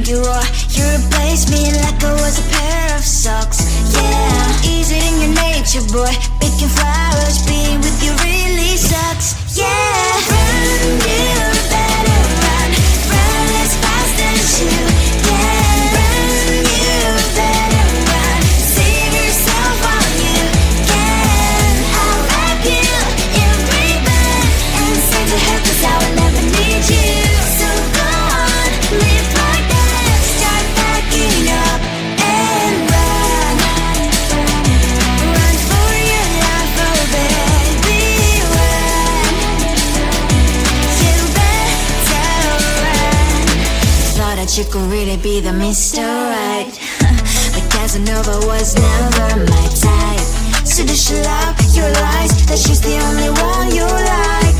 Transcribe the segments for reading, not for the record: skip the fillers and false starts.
you are. You replaced me like I was a pair of socks. Yeah, easy in your nature, boy. Picking flowers, being with you really sucks. Yeah, run, you better run. Run as fast as you can. Run, you better run. Save yourself while you can. I'll wrap you in ribbon and send to her, 'cause I will never need you. So go on, live like that. Start packing up and run. Run for your life, oh baby, run. You better run. Thought that you could really be the Mr. Right. But Casanova was never my type. So does she love your lies, that she's the only one you like?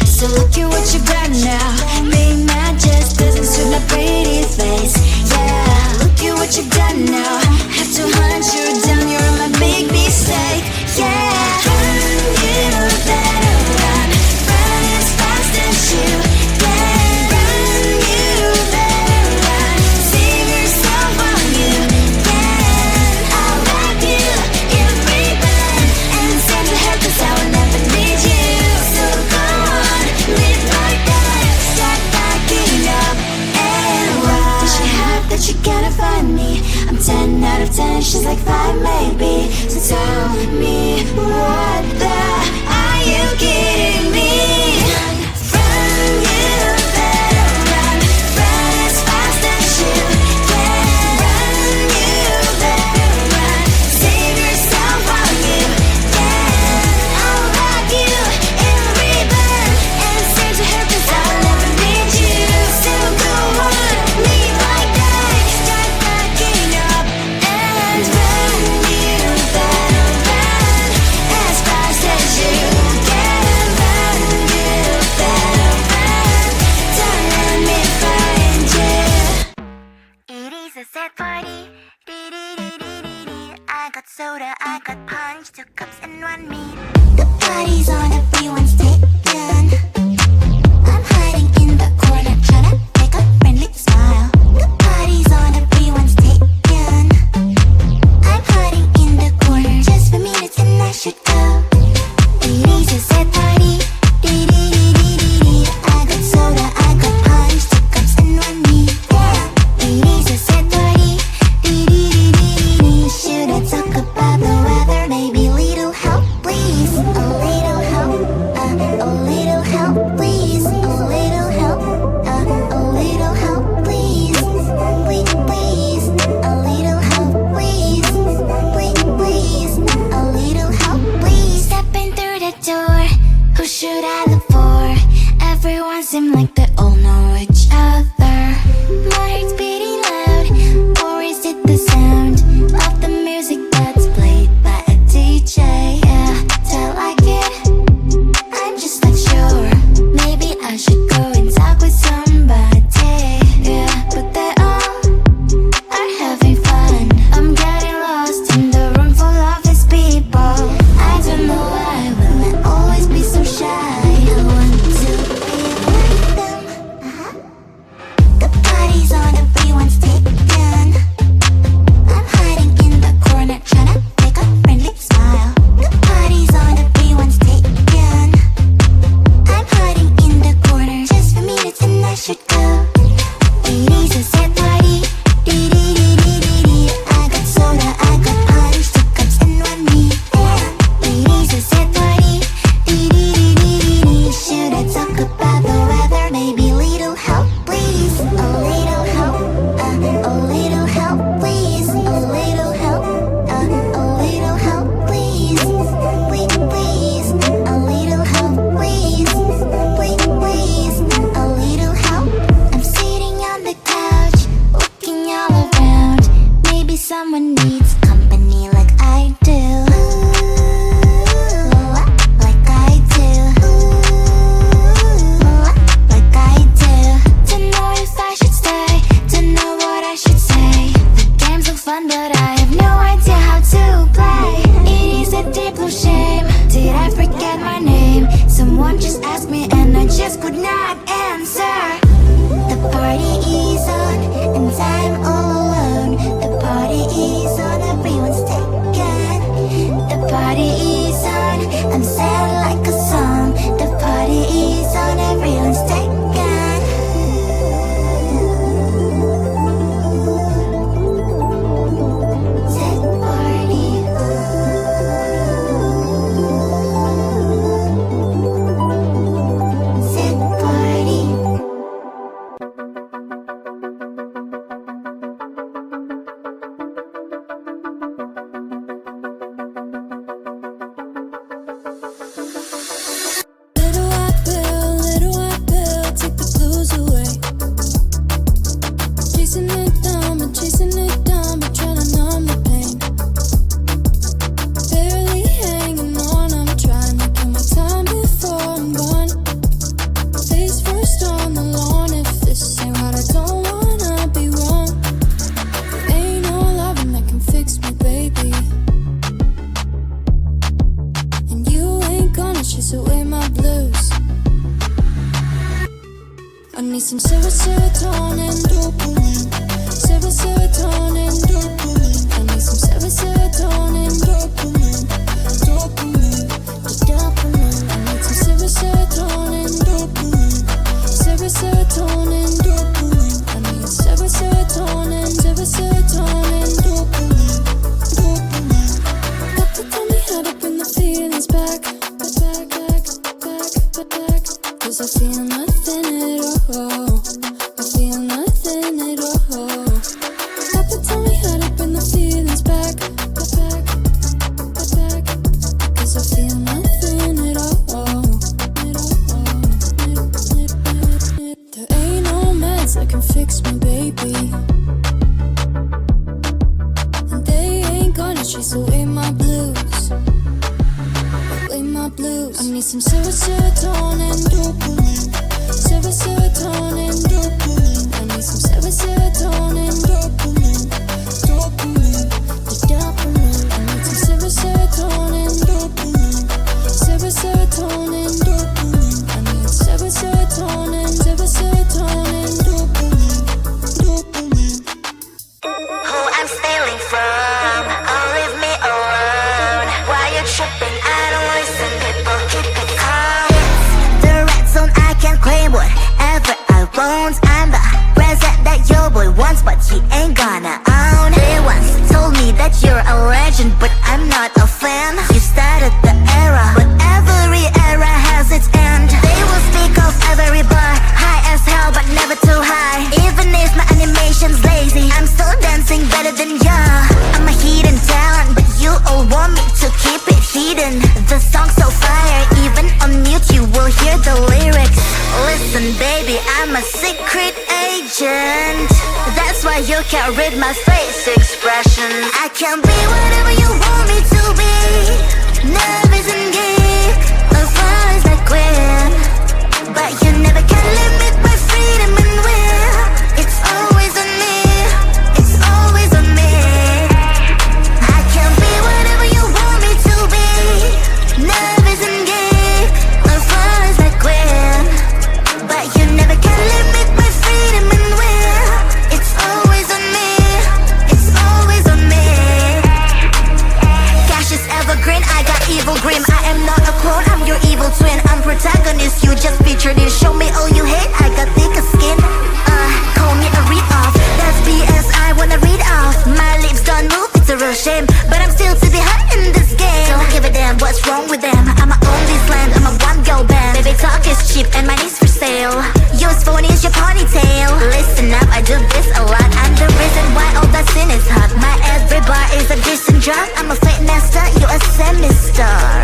So look at what you got now. Being mad just doesn't suit my pretty face. Yeah, look at what you got now. Have to hunt you down, you're my big mistake. Yeah, run, you better run. Run as fast as you can. Run, you better run. Save yourself while you can. I'll wrap you in ribbon and send to her, 'cause I will never need you. So go on, live like that. Start packing up and run. Does she have that you gotta find me? I'm 10 out of 10, she's like 5 maybe. So tell me, what the are you kidding me? Run, you better run. Run as fast as you can. Run, you better run. Save yourself while you can. I'll wrap you in ribbon and send to her, 'cause I will never need you. So go on, live like that. Start packing up and run. You better run as fast as you can. Run, you better run. Don't let me find you. It is a sad party. I got soda, I got punch, 2 cups and 1 meat. The party's on, everyone's taken. I'm hiding in the corner, tryna make a friendly smile. The party's on, everyone's taken. I'm hiding in the corner just for minutes and I should go. It is a sad party. I got soda, I got punch, 2 cups and 1 meat. It is a sad party. Should I talk about the weather? Maybe little help, please. A little help, a little help, please. A little help, a little help, please. Please, please. A little help, please. Please, please. A little help, please. Stepping through the door, who should I look for? Everyone seemed like they all know each other. My heart's beating loud, or is it the sound of the music that's played by a DJ? Yeah, do I like it? I'm just not sure. Maybe I should go and talk with somebody. Yeah, but they all are having fun. I'm getting lost in the room full of these people. I don't know why will I always be so shy. I want to be like them. The party's on, everyone's taken. I'm hiding in the corner, tryna make a friendly smile. The party's on, everyone's taken. I'm hiding in the corner just for minutes and I should go. It is a sad party. I got soda, I got punch, 2 cups and 1 meat. It is a sad party. Should I talk about the weather? Maybe little help, please. A little help, a little help, please. A little help, a little help, please. Please, please. A little help, please. Please, please. A little help. I'm sitting on the couch, looking all around. Maybe someone needs company like I do. Like I do. Like I do. Don't know if I should stay. Don't know what I should say. The games look fun, but I have no idea how to play. It is a deep blue shame. Did I forget my name? Someone just asked me and I just could not answer. The party is on, and I'm all alone. The party is on, everyone's taken. The party is on, I'm sad like a song. The party is on, everyone's taken. Some serotonin, dopamine. Serotonin, dopamine. I need some serotonin, dopamine. Dopamine, the dopamine. I need some serotonin, dopamine. Serotonin, dopamine. I need serotonin, dopamine. Dopamine. Doctor told me how to bring the feelings back. Cause I feel nothing at all. I feel nothing at all. Papa told me how to bring the feelings back. Cause I feel nothing at all. There ain't no meds that can fix me, baby. And they ain't gonna chase away my blues. Away my blues. I need some serotonin, dopamine. Serotonin, dopamine. I need some serotonin, dopamine. Dopamine, the dopamine. I need some serotonin, dopamine. Serotonin, dopamine. I need serotonin, dopamine. Dopamine. Who I'm stealing from? Oh, leave me alone. Why you tripping? I don't listen, people. Keep it calm. It's the red zone. I can claim whatever I want. I'm the present that your boy wants, but he ain't gonna own. They once told me that you're a legend, but I'm not a fan. You started the era, but every era has its end. They will speak of every bar, high as hell, but never too high. Even if my animation's lazy, I'm still dancing better than ya. I'm a hidden talent, but you all want me to keep it hidden. The song's so fire, even on mute you will hear the lyrics. Listen baby, I'm a secret agent. That's why you can't read my face expression. I can be whatever you want me to be. Nervous and geek, or flies like Gwen. But you never can limit my freedom and will. It's always on me, it's always on me. I can be whatever you want me to be. Nervous and geek, or flies like Gwen. But you never can limit my freedom and will. It's always on me, it's always on me. Cash is evergreen, I got evil grim. I am not a clone, I'm your evil twin. I'm protagonist, you just featured in. Show me all you hate, I got thicker skin. Call me a read-off, that's BS I wanna read off. My lips don't move, it's a real shame, but I'm still to be hot in this game. Don't give a damn what's wrong with them. I'ma own this land, I'm a one-girl band. Baby talk is cheap and money's for sale. Yours phone is your ponytail. Listen up, I do this a lot. I'm the reason why all that sin is hot. My every bar is a decent drop. I'm a fake master, you a semi-star.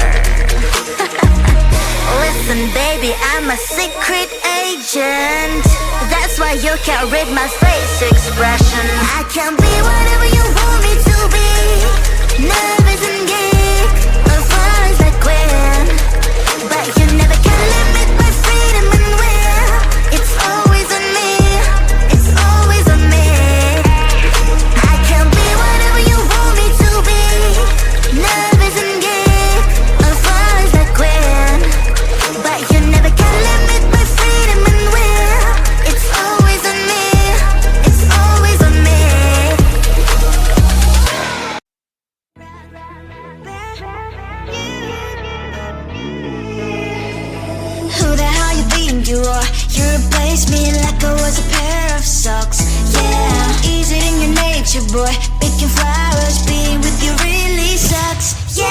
Listen baby, I'm a secret agent. That's why you can't read my face expression. I can be whatever you want me to be. Nervous and geek, or flies like Gwen. But you never can limit my freedom and will. It's always on me, it's always on me. I can be whatever you want me to be. Nervous and geek, or flies like Gwen. But you never can limit my freedom and will. It's always on me. you are. You replaced me like I was a pair of socks. Yeah, easy in your nature, boy. Picking flowers, being with you really sucks. Yeah,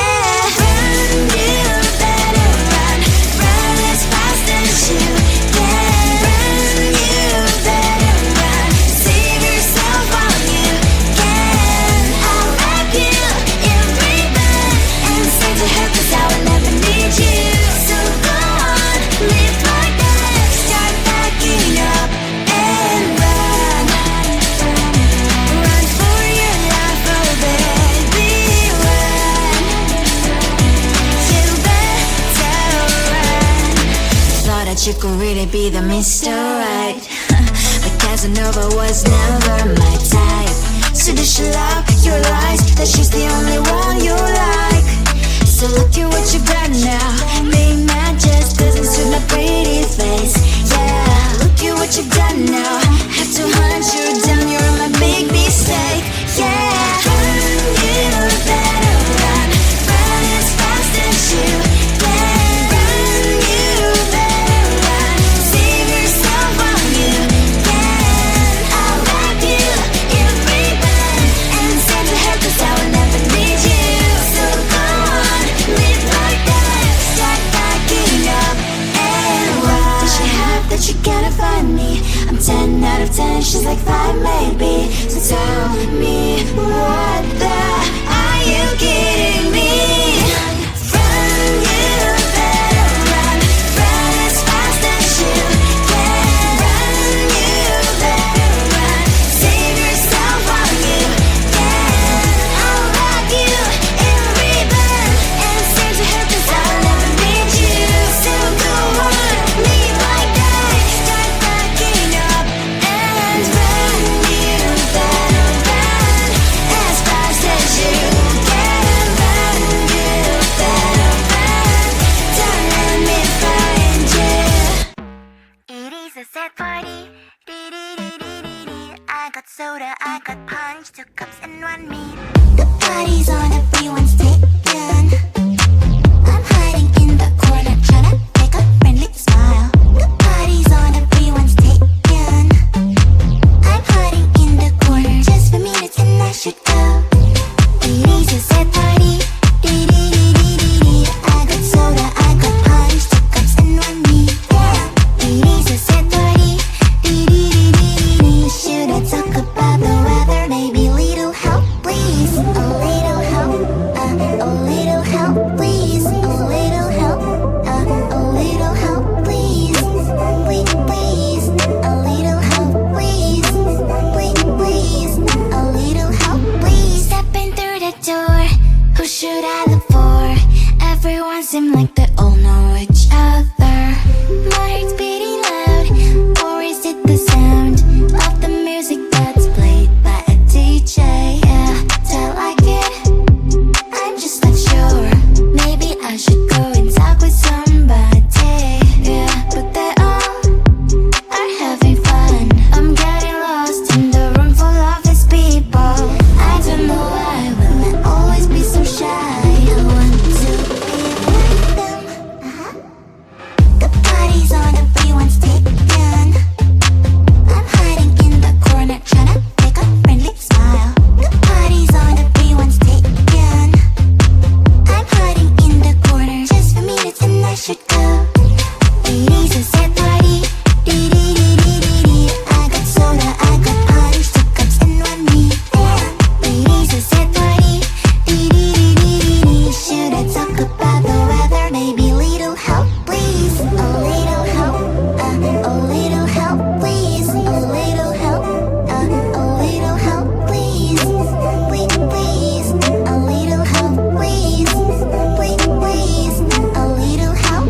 run, you better run. Run as fast as you can. Run, you better run. Save yourself while you can. I'll wrap you in ribbon and send to her 'cause I will never need you. So go on, live like that. Start packing up and run. Run for your life, oh baby, run. You better run. Thought that you could really be the Mr. Right, but Casanova was never my type. So does she love your lies, that she's the only one you like? So look at what you've done now. Being mad just doesn't suit my pretty face. Yeah, look at what you've done now. Have to hunt you down, you're my big mistake. Yeah, run, you better run. Run as fast as you can. Run, you better run. Save yourself while you can. I'll wrap you in ribbon and send to her 'cause I will never need you. So go on, live like that. Start packing up and run. Does she have that you gotta find me? I'm 10 out of 10, she's like 5 maybe. So tell me, what the are you kidding me? Run, you better run. Run as fast as you can. Run, you better run. Save yourself while you can. I'll wrap you in ribbon and send to her 'cause I'll never need you. So go on, live like that. Start packing up and run. You better run as fast as you can. Run, you better run. Don't let me find you. It is a sad party. I got soda, I got punch, 2 cups and 1 meat. The party's on, everyone's taken. I'm hiding in the corner, tryna make a friendly smile. The party's on, everyone's taken. I'm hiding in the corner just for minutes and I should go. It is a sad party. I got soda, I got punch, 2 cups and 1 meat. It is a sad party. Should I talk about the weather? Maybe little help, please. A little help, a little help, please. A little help, a little help, please. Please, please. A little help, please. Please, please. A little help, please. Stepping through the door, who should I look for? Everyone seem like they all know each other. My heart's beating loud, or is it the sound of the music that's played by a DJ? Yeah, do I like it? I'm just not sure. Maybe I should go and talk with somebody. Yeah, but they all are having fun. I'm getting lost in the room full of these people. I don't know why will I always be so shy. I want to be like them. The party's on, everyone's taken. I'm hiding in the corner, tryna make a friendly smile. The party's on, everyone's taken. I'm hiding in the corner just for minutes and I should go. It is a sad party. I got soda, I got punch, 2 cups and 1 meat. It is a sad party. Should I talk about the weather? Maybe little help, please. A little help, a little help, please. A little help, a little help, please. Please, please. A little help, please. Please, please. A little help,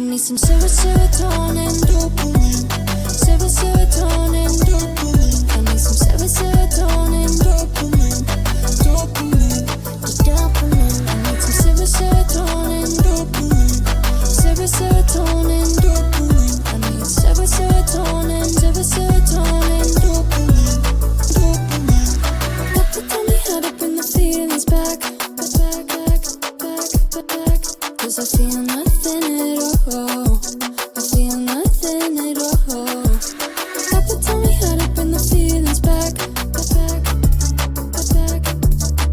need some serotonin, dopamine. Serotonin, dopamine. I need some serotonin, dopamine. Dopamine, dopamine. I need some serotonin, dopamine. Serotonin, dopamine. I need serotonin, dopamine. Dopamine. Papa told me how to bring the feelings back. Cause I feel nothing at all. I feel nothing at all. Papa told me how to bring the feelings back.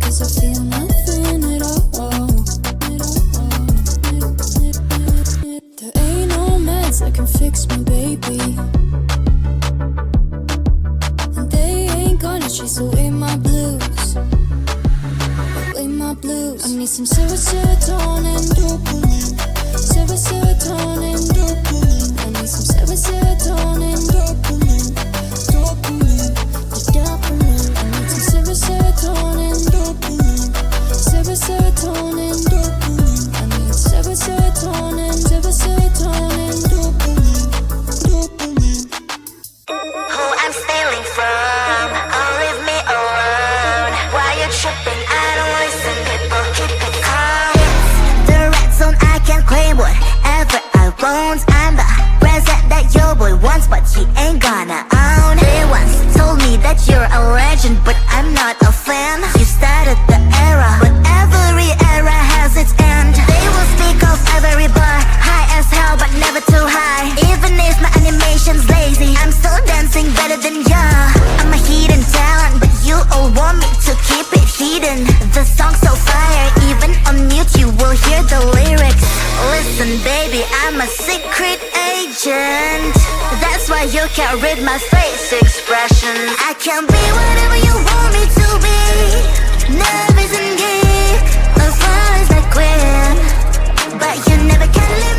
Cause I feel nothing at all. There ain't no meds that can fix me, baby. And they ain't gonna chase away my blues. I need some serotonin, dopamine. Serotonin, dopamine. I need some serotonin, dopamine. Dopamine, dopamine. I need some serotonin, dopamine. Serotonin, dopamine. I need serotonin, dopamine. Dopamine. Who I'm stealing from? Oh, leave me alone. Why you tripping? I don't listen. People keep it calm. It's the red zone. I can claim whatever I want. I'm the present that your boy wants, but he ain't gonna own. They once told me that you're a legend, but I'm not a fan. You started the era, but every era has its end. They will speak of every bar, high as hell, but never too high. Even if my animation's lazy, I'm still dancing better than ya. I'm a hidden talent, but you all want me to keep it hidden. The song's so fire, even on mute you will hear the lyrics. Listen baby, I'm a secret agent. That's why you can't read my face expression. I can be whatever you want me to be. Nervous and geek, a far as my queen, but you never can live